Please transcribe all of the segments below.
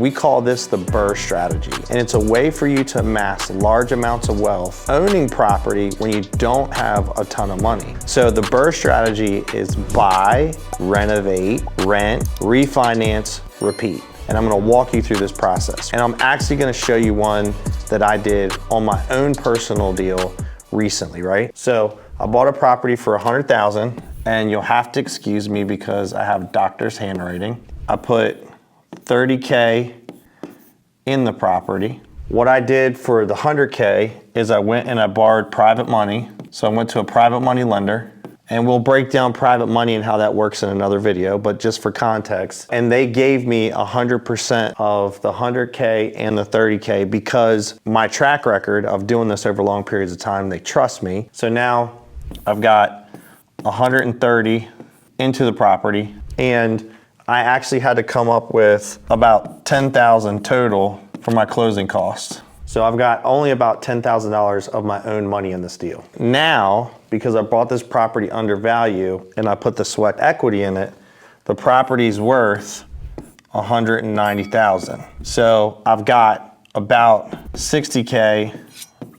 We call this the BRRRR strategy. And it's a way for you to amass large amounts of wealth owning property when you don't have a ton of money. So the BRRRR strategy is buy, renovate, rent, refinance, repeat. And I'm gonna walk you through this process. And I'm actually gonna show you one that I did on my own personal deal recently, right? So I bought a property for $100,000, and you'll have to excuse me because I have doctor's handwriting. I put $30K in the property. What I did for the $100K is I went and I borrowed private money. So I went to a private money lender, and we'll break down private money and how that works in another video, but just for context. And they gave me 100% of the $100K and the $30K because my track record of doing this over long periods of time, they trust me. So now I've got 130 into the property, and I actually had to come up with about $10,000 total for my closing costs. So I've got only about $10,000 of my own money in this deal. Now, because I bought this property under value and I put the sweat equity in it, the property's worth $190,000. So I've got about $60K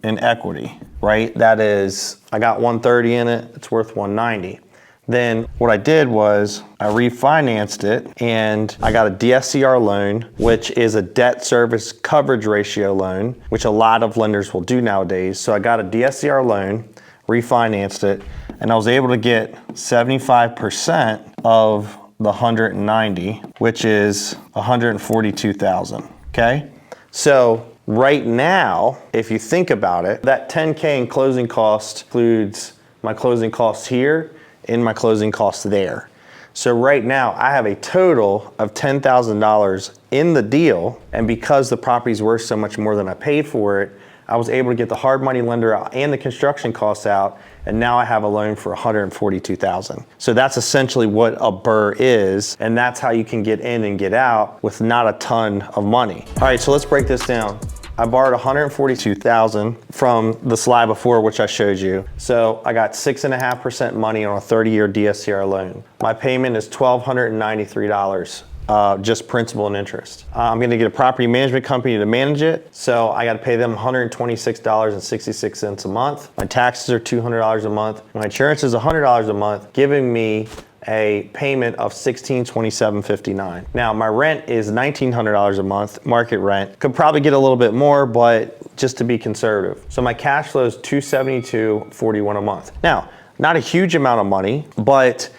in equity, right? That is, I got 130 in it, it's worth 190. Then what I did was I refinanced it, and I got a DSCR loan, which is a debt service coverage ratio loan, which a lot of lenders will do nowadays. So I got a DSCR loan, refinanced it, and I was able to get 75% of the 190, which is 142,000, okay? So right now, if you think about it, that 10K in closing cost includes my closing costs here and my closing costs there. So right now I have a total of $10,000 in the deal, and because the property's worth so much more than I paid for it, I was able to get the hard money lender out and the construction costs out, and now I have a loan for $142,000. So that's essentially what a BRRRR is, and that's how you can get in and get out with not a ton of money. All right, so let's break this down. I borrowed $142,000 from the slide before, which I showed you. So I got 6.5% money on a 30-year DSCR loan. My payment is $1,293, just principal and interest. I'm gonna get a property management company to manage it. So I gotta pay them $126.66 a month. My taxes are $200 a month. My insurance is $100 a month, giving me a payment of $1,627.59. Now my rent is $1,900 a month, market rent. Could probably get a little bit more, but just to be conservative. So my cash flow is $272.41 a month. Now, not a huge amount of money, but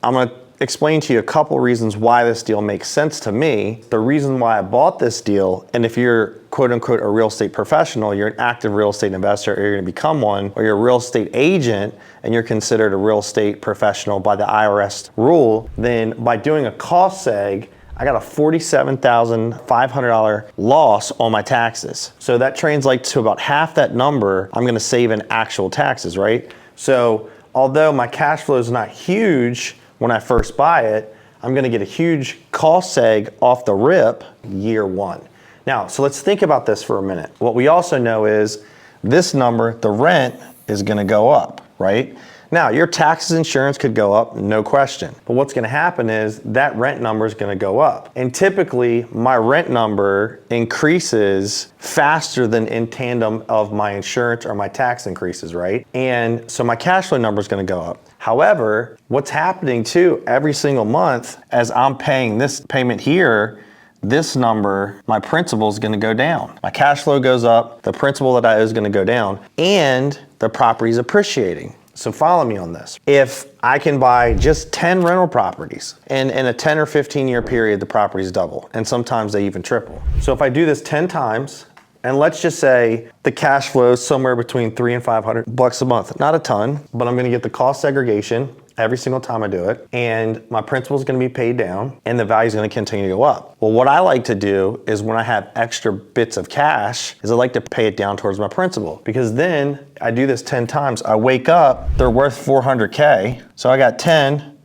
I'm gonna explain to you a couple reasons why this deal makes sense to me. The reason why I bought this deal, and if you're quote unquote a real estate professional, you're an active real estate investor, or you're gonna become one, or you're a real estate agent and you're considered a real estate professional by the IRS rule, then by doing a cost seg, I got a $47,500 loss on my taxes. So that translates to about half that number I'm gonna save in actual taxes, right? So although my cash flow is not huge when I first buy it, I'm gonna get a huge cost seg off the rip year one. Now, so let's think about this for a minute. What we also know is this number, the rent, is gonna go up, right? Now, your taxes, insurance could go up, no question. But what's gonna happen is that rent number is gonna go up. And typically, my rent number increases faster than in tandem of my insurance or my tax increases, right? And so my cash flow number is gonna go up. However, what's happening too every single month as I'm paying this payment here, this number, my principal is gonna go down. My cash flow goes up, the principal that I owe is gonna go down, and the property is appreciating. So follow me on this. If I can buy just 10 rental properties, and in a 10 or 15 year period, the properties double, and sometimes they even triple. So if I do this 10 times, and let's just say the cash flow is somewhere between $300 and $500 a month. Not a ton, but I'm gonna get the cost segregation every single time I do it, and my principal is gonna be paid down, and the value is gonna continue to go up. Well, what I like to do is when I have extra bits of cash, is I like to pay it down towards my principal, because then I do this 10 times, I wake up, they're worth 400K, so I got 10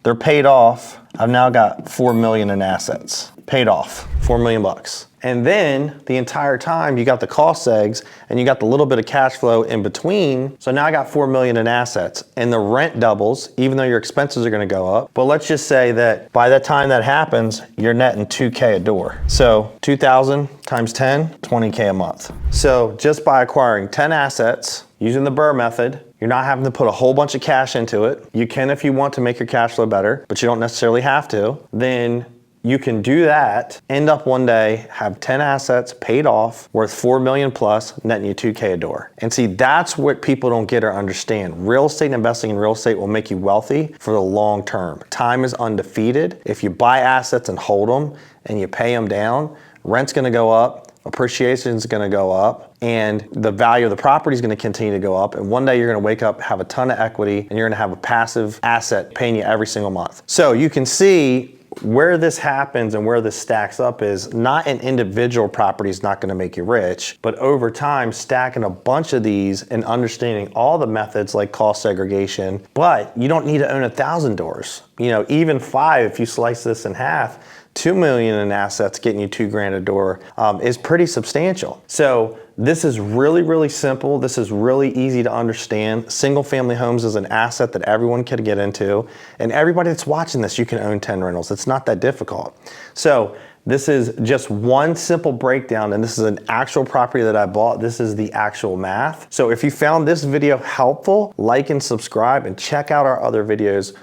they're paid off. I've now got 4 million in assets, paid off, 4 million bucks. And then the entire time you got the cost eggs and you got the little bit of cash flow in between. So now I got 4 million in assets and the rent doubles, even though your expenses are gonna go up. But let's just say that by the time that happens, you're netting 2K a door. So 2,000 times 10, 20K a month. So just by acquiring 10 assets, using the BRRRR method, you're not having to put a whole bunch of cash into it. You can if you want to make your cash flow better, but you don't necessarily have to. Then you can do that, end up one day, have 10 assets paid off, worth 4 million plus, netting you 2K a door. And see, that's what people don't get or understand. Real estate and investing in real estate will make you wealthy for the long term. Time is undefeated. If you buy assets and hold them and you pay them down, rent's gonna go up, appreciation is gonna go up, and the value of the property is gonna continue to go up. And one day you're gonna wake up, have a ton of equity, and you're gonna have a passive asset paying you every single month. So you can see where this happens and where this stacks up is not an individual property is not gonna make you rich, but over time, stacking a bunch of these and understanding all the methods like cost segregation, but you don't need to own 1,000 doors. You know, even 5, if you slice this in half, 2 million in assets getting you 2 grand a door is pretty substantial. So this is really, really simple. This is really easy to understand. Single family homes is an asset that everyone can get into. And everybody that's watching this, you can own 10 rentals. It's not that difficult. So this is just one simple breakdown, and this is an actual property that I bought. This is the actual math. So if you found this video helpful, like and subscribe and check out our other videos.